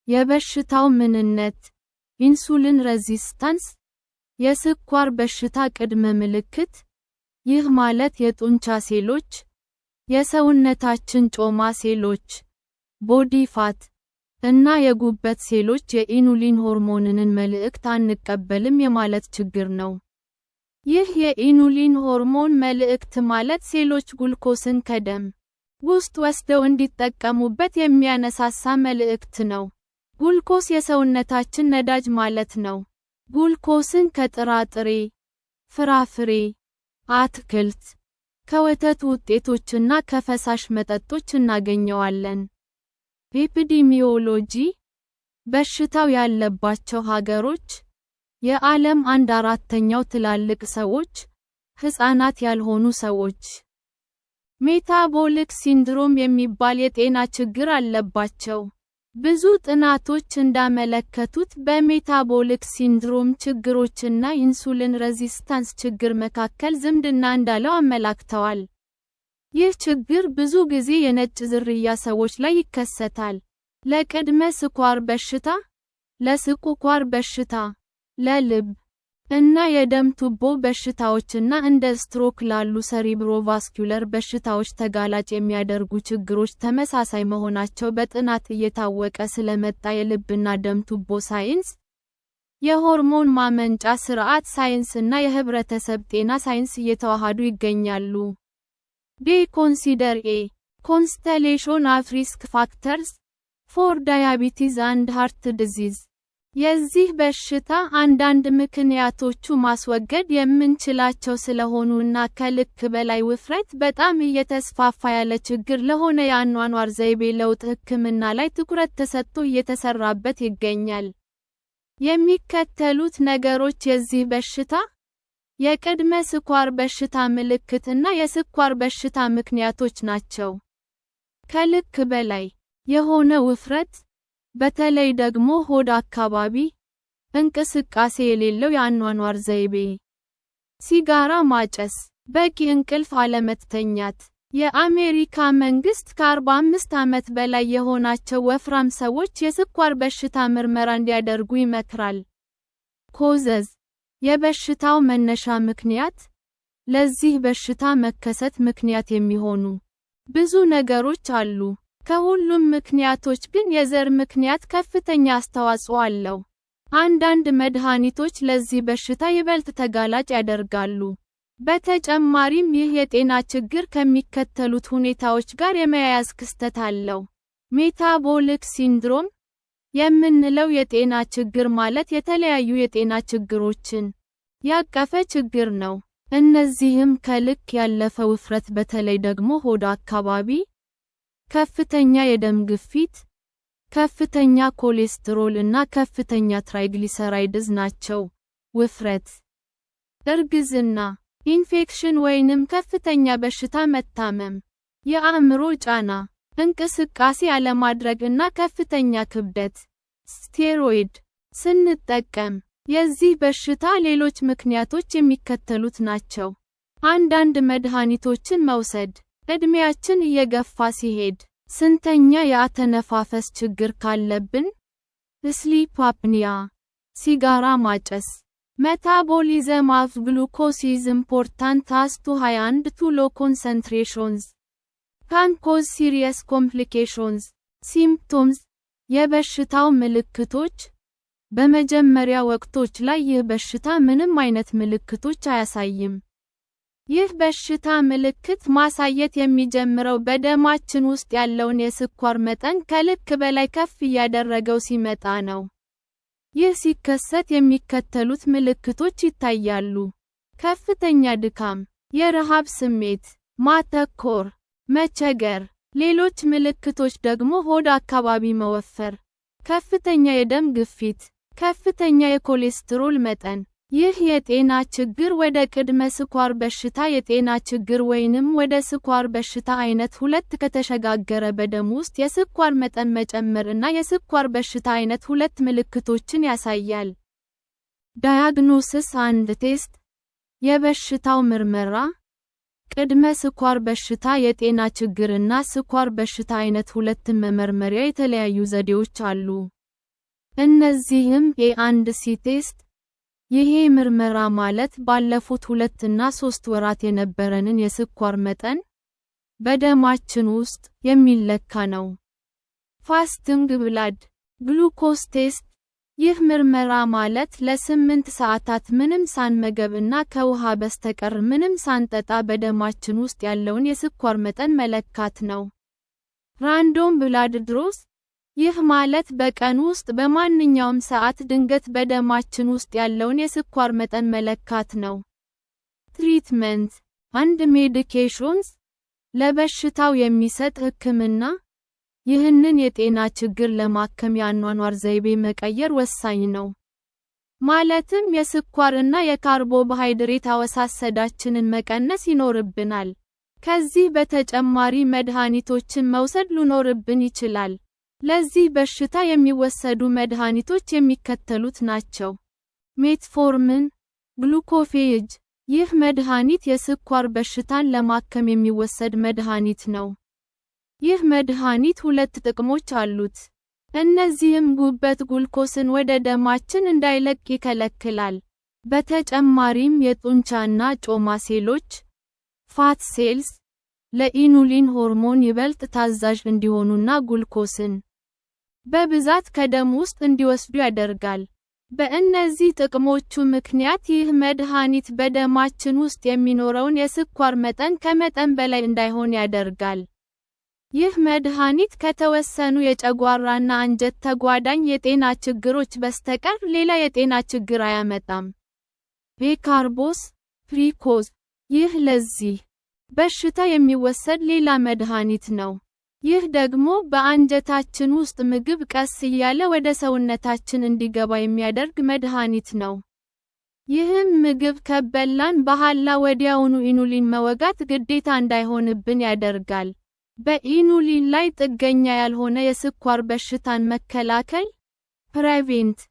የበሽታው ምንነት ኢንሱሊን ሬዚስታንስ የስኳር በሽታ ቅድመ ምልክት ይህ ማለት የጡንቻ ሴሎች የሰውነታችን ጮማ ሴሎች ቦዲ ፋት እና የጉበት ሴሎች የኢኑሊን ሆርሞንን መልእክት አንቀበልም የማለት ችግር ነው። ይህ የኢኑሊን ሆርሞን መልእክት ማለት ሴሎች ግሉኮስን ከደም ውስጥ ወስደው እንዲጠቀሙበት የሚያነሳሳ መልእክት ነው። ግሉኮስ የሰውነታችን ነዳጅ ማለት ነው። ግሉኮስን ከጥራጥሬ፣ ፍራፍሬ፣ አትክልት፣ ከወተት ውጤቶችና ከፈሳሽ መጠጦች እናገኘዋለን። ኤፒዲሚዮሎጂ በሽታው ያለባቸው ሀገሮች የዓለም 1/4ኛው ትላልቅ ሰዎች፣ ሕፃናት ያልሆኑ ሰዎች ሜታቦሊክ ሲንድሮም የሚባል የጤና ችግር አለባቸው። ብዙ ጥናቶች እንዳመለከቱት በሜታቦሊክ ሲንድሮም ችግሮችና ኢንሱሊን ሬዚስታንስ ችግር መካከል ዝምድና እንዳለው አመላክተዋል። ይህ ችግር ብዙ ጊዜ የነጭ ዝርያ ሰዎች ላይ ይከሰታል። ለቅድመ ስኳር በሽታ፣ ለስኳር በሽታ፣ ለልብ እና የደም ቱቦ በሽታዎችና እንደ ስትሮክ ላሉ ሰሪብሮቫስኩለር በሽታዎች ተጋላጭ የሚያደርጉ ችግሮች ተመሳሳይ መሆናቸው በጥናት እየታወቀ ስለመጣ የልብና ደም ቱቦ ሳይንስ፣ የሆርሞን ማመንጫ ስርዓት ሳይንስ እና የህብረተሰብ ጤና ሳይንስ እየተዋሃዱ ይገኛሉ። They consider a constellation of risk factors for diabetes and heart disease. የዚህ በሽታ አንዳንድ ምክንያቶቹ ማስወገድ የምንችላቸው ስለሆኑ እና ከልክ በላይ ውፍረት በጣም እየተስፋፋ ያለ ችግር ለሆነ የአኗኗር ዘይቤ ለውጥ ሕክምና ላይ ትኩረት ተሰጥቶ እየተሰራበት ይገኛል። የሚከተሉት ነገሮች የዚህ በሽታ የቅድመ ስኳር በሽታ ምልክት እና የስኳር በሽታ ምክንያቶች ናቸው። ከልክ በላይ የሆነ ውፍረት፣ በተለይ ደግሞ ሆድ አካባቢ፣ እንቅስቃሴ የሌለው የአኗኗር ዘይቤ፣ ሲጋራ ማጨስ፣ በቂ እንቅልፍ አለመተኛት። የአሜሪካ መንግስት ከ45 ዓመት በላይ የሆናቸው ወፍራም ሰዎች የስኳር በሽታ ምርመራ እንዲያደርጉ ይመክራል። ኮዘዝ የበሽታው መነሻ ምክንያት ለዚህ በሽታ መከሰት ምክንያት የሚሆኑ ብዙ ነገሮች አሉ። ከሁሉም ምክንያቶች ግን የዘር ምክንያት ከፍተኛ አስተዋጽኦ አለው። አንዳንድ መድኃኒቶች ለዚህ በሽታ ይበልጥ ተጋላጭ ያደርጋሉ። በተጨማሪም ይህ የጤና ችግር ከሚከተሉት ሁኔታዎች ጋር የመያያዝ ክስተት አለው። ሜታቦሊክ ሲንድሮም የምንለው የጤና ችግር ማለት የተለያዩ የጤና ችግሮችን ያቀፈ ችግር ነው። እነዚህም ከልክ ያለፈ ውፍረት፣ በተለይ ደግሞ ሆድ አካባቢ፣ ከፍተኛ የደም ግፊት፣ ከፍተኛ ኮሌስትሮል እና ከፍተኛ ትራይግሊሰራይድስ ናቸው። ውፍረት፣ እርግዝና፣ ኢንፌክሽን ወይንም ከፍተኛ በሽታ መታመም፣ የአእምሮ ጫና፣ እንቅስቃሴ አለማድረግ እና ከፍተኛ ክብደት። ስቴሮይድ ስንጠቀም የዚህ በሽታ ሌሎች ምክንያቶች የሚከተሉት ናቸው። አንዳንድ መድኃኒቶችን መውሰድ፣ ዕድሜያችን እየገፋ ሲሄድ፣ ስንተኛ የአተነፋፈስ ችግር ካለብን፣ ስሊፕ አፕኒያ፣ ሲጋራ ማጨስ። Metabolism of glucose is important as to high and too low concentrations can cause serious complications. Symptoms የበሽታው ምልክቶች በመጀመሪያ ወቅቶች ላይ ይህ በሽታ ምንም አይነት ምልክቶች አያሳይም። ይህ በሽታ ምልክት ማሳየት የሚጀምረው በደማችን ውስጥ ያለውን የስኳር መጠን ከልክ በላይ ከፍ እያደረገው ሲመጣ ነው። ይህ ሲከሰት የሚከተሉት ምልክቶች ይታያሉ። ከፍተኛ ድካም፣ የረሃብ ስሜት፣ ማተኮር፣ መቸገር። ሌሎች ምልክቶች ደግሞ ሆድ አካባቢ መወፈር፣ ከፍተኛ የደም ግፊት፣ ከፍተኛ የኮሌስትሮል መጠን። ይህ የጤና ችግር ወደ ቅድመ ስኳር በሽታ የጤና ችግር ወይንም ወደ ስኳር በሽታ አይነት 2 ከተሸጋገረ በደም ውስጥ የስኳር መጠን መጨመር እና የስኳር በሽታ አይነት 2 ምልክቶችን ያሳያል። ዳያግኖሲስ አንድ ቴስት፣ የበሽታው ምርመራ፣ ቅድመ ስኳር በሽታ የጤና ችግር እና ስኳር በሽታ አይነት 2ን መመርመሪያ የተለያዩ ዘዴዎች አሉ። እነዚህም A1C ቴስት። ይሄ ምርመራ ማለት ባለፉት 2 እና 3 ወራት የነበረንን የስኳር መጠን በደማችን ውስጥ የሚለካ ነው። ፋስቲንግ ብላድ ግሉኮስ ቴስት። ይህ ምርመራ ማለት ለ8 ሰዓታት ምንም ሳንመገብ እና ከውሃ በስተቀር ምንም ሳንጠጣ በደማችን ውስጥ ያለውን የስኳር መጠን መለካት ነው። ራንዶም ብላድ ድሮስ። ይህ ማለት በቀን ውስጥ በማንኛውም ሰዓት ድንገት በደማችን ውስጥ ያለውን የስኳር መጠን መለካት ነው። ትሪትመንት አንድ ሜዲኬሽንስ ለበሽታው የሚሰጥ ሕክምና። ይህንን የጤና ችግር ለማከም የአኗኗር ዘይቤ መቀየር ወሳኝ ነው። ማለትም የስኳር እና የካርቦሃይድሬት አወሳሰዳችንን መቀነስ ይኖርብናል። ከዚህ በተጨማሪ መድኃኒቶችን መውሰድ ሊኖርብን ይችላል። ለዚህ በሽታ የሚወሰዱ መድኃኒቶች የሚከተሉት ናቸው። ሜትፎርሚን፣ ግሉኮፌጅ። ይህ መድኃኒት የስኳር በሽታን ለማከም የሚወሰድ መድኃኒት ነው። ይህ መድኃኒት 2 ጥቅሞች አሉት። እነዚህም ጉበት ግሉኮስን ወደ ደማችን እንዳይለቅ ይከለክላል። በተጨማሪም የጡንቻና ጮማ ሴሎች ፋት ሴልስ ለኢኑሊን ሆርሞን ይበልጥ ታዛዥ እንዲሆኑና ግሉኮስን በብዛት ከደም ውስጥ እንዲወስዱ ያደርጋል። በእነዚህ ጥቅሞቹ ምክንያት ይህ መድኃኒት በደማችን ውስጥ የሚኖረውን የስኳር መጠን ከመጠን በላይ እንዳይሆን ያደርጋል። ይህ መድኃኒት ከተወሰኑ የጨጓራና አንጀት ተጓዳኝ የጤና ችግሮች በስተቀር ሌላ የጤና ችግር አያመጣም። ቤካርቦስ ፍሪኮዝ። ይህ ለዚህ በሽታ የሚወሰድ ሌላ መድኃኒት ነው። ይህ ደግሞ በአንጀታችን ውስጥ ምግብ ቀስ እያለ ወደ ሰውነታችን እንዲገባ የሚያደርግ መድኃኒት ነው። ይህም ምግብ ከበላን በኋላ ወዲያውኑ ኢኑሊን መወጋት ግዴታ እንዳይሆንብን ያደርጋል። በኢኑሊን ላይ ጥገኛ ያልሆነ የስኳር በሽታን መከላከል። ፕሪቬንት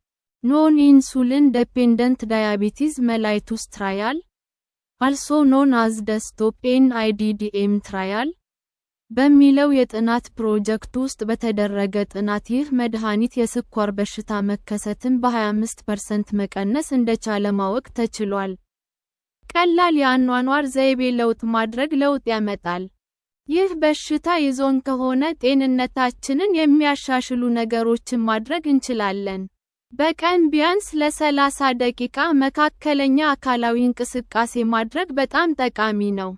ኖን ኢንሱሊን ዲፔንደንት ዳያቢቲስ ሜላይቱስ ትራያል አልሶ ኖን አዝ ዘ ስቶፕ NIDDM ትራያል በሚለው የጥናት ፕሮጀክት ውስጥ በተደረገ ጥናት ይህ መድኃኒት የስኳር በሽታ መከሰትን በ25% መቀነስ እንደቻለ ማወቅ ተችሏል። ቀላል የአኗኗር ዘይቤ ለውጥ ማድረግ ለውጥ ያመጣል። ይህ በሽታ ይዞን ከሆነ ጤንነታችንን የሚያሻሽሉ ነገሮችን ማድረግ እንችላለን። በቀን ቢያንስ ለ30 ደቂቃ መካከለኛ አካላዊ እንቅስቃሴ ማድረግ በጣም ጠቃሚ ነው።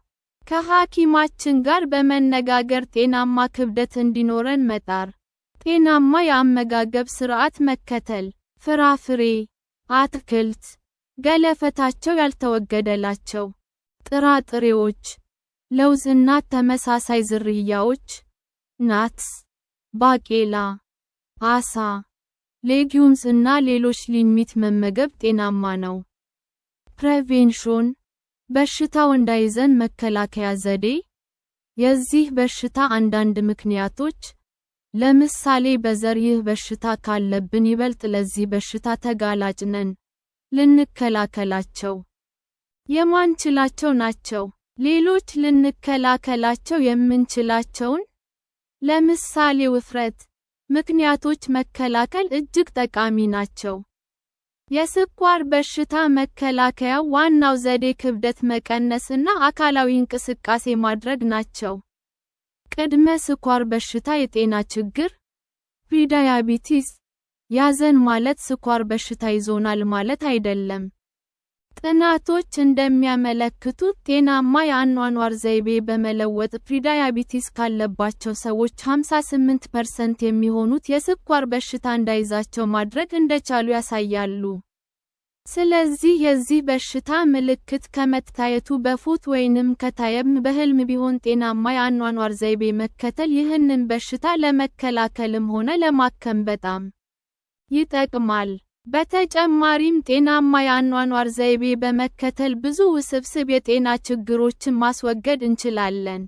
ከሐኪማችን ጋር በመነጋገር ጤናማ ክብደት እንዲኖረን መጣር። ጤናማ የአመጋገብ ስርዓት መከተል። ፍራፍሬ፣ አትክልት፣ ገለፈታቸው ያልተወገደላቸው ጥራጥሬዎች፣ ለውዝና ተመሳሳይ ዝርያዎች፣ ናትስ፣ ባቄላ፣ አሳ፣ ሌጊዩምስ እና ሌሎች ሊሚት መመገብ ጤናማ ነው። ፕሪቬንሽን በሽታው እንዳይዘን መከላከያ ዘዴ። የዚህ በሽታ አንዳንድ ምክንያቶች፣ ለምሳሌ በዘር ይህ በሽታ ካለብን ይበልጥ ለዚህ በሽታ ተጋላጭ ነን። ልንከላከላቸው የማንችላቸው ናቸው። ሌሎች ልንከላከላቸው የምንችላቸውን፣ ለምሳሌ ውፍረት ምክንያቶች መከላከል እጅግ ጠቃሚ ናቸው። የስኳር በሽታ መከላከያው ዋናው ዘዴ ክብደት መቀነስ እና አካላዊ እንቅስቃሴ ማድረግ ናቸው። ቅድመ ስኳር በሽታ የጤና ችግር። ፕሪዳያቢቲስ ያዘን ማለት ስኳር በሽታ ይዞናል ማለት አይደለም። ጥናቶች እንደሚያመለክቱት ጤናማ የአኗኗር ዘይቤ በመለወጥ ፕሪዳያቢቲስ ካለባቸው ሰዎች 58% የሚሆኑት የስኳር በሽታ እንዳይዛቸው ማድረግ እንደቻሉ ያሳያሉ። ስለዚህ የዚህ በሽታ ምልክት ከመታየቱ በፊት ወይንም ከታየም በህልም ቢሆን ጤናማ የአኗኗር ዘይቤ መከተል ይህንን በሽታ ለመከላከልም ሆነ ለማከም በጣም ይጠቅማል። በተጨማሪም ጤናማ የአኗኗር ዘይቤ በመከተል ብዙ ውስብስብ የጤና ችግሮችን ማስወገድ እንችላለን።